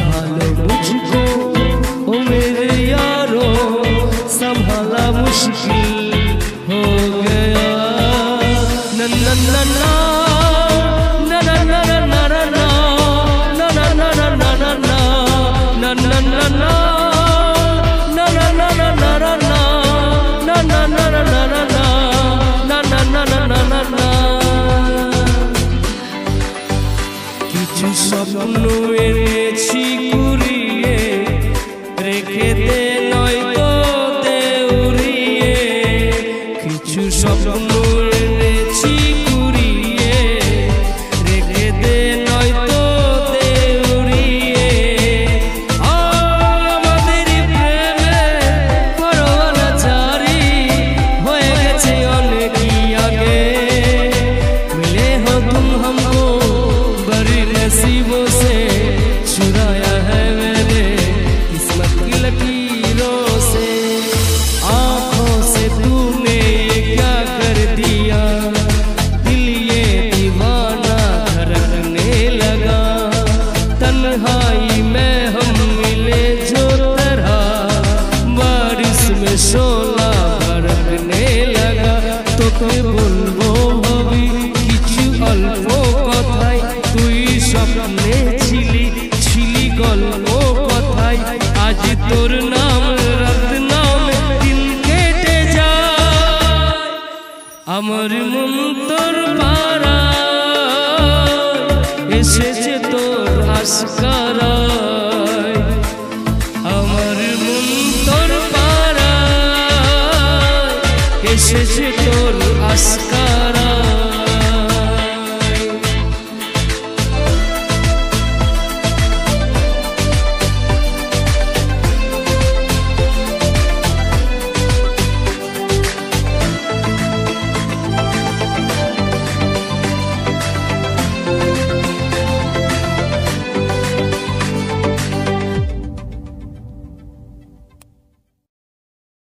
संभालो मुझको ओ मेरे यारो, संभाला मुश्किल हो गया। न न न न কিছু স্বপ্ন এনেছি কুড়িয়ে, রেখে দে নয়তো দে উড়িয়ে। কিছু স্বপ্ন এনেছি কুড়িয়ে, রেখে দে নয়তো দে উড়িয়ে। আমাদের প্রেমে পরোয়ানা জারি হয়ে গেছে অনেকই আগে। मिले हो तुम हमको बड़ी नसीबों से, चुराया है मैंने किस्मत की लकीरों से। आँखों से तूने क्या कर दिया, दिल ये दीवाना धड़कने लगा। तन्हाई में हम मिले जो तरह, बारिश में शोला बरकने लगा। तो के बोलबो भाभी কিছু অল্প কথাই, তুই স্বপ্নে ছিলি ছিলি গল্প কথাই। আজ তোর নাম রাত নামে দিন কেটে যায়, আমার মন তোর পাড়ায় এসেছে তোর আশকারায়। আমার মন তোর পাড়ায় এসেছে তোর আশকারায়।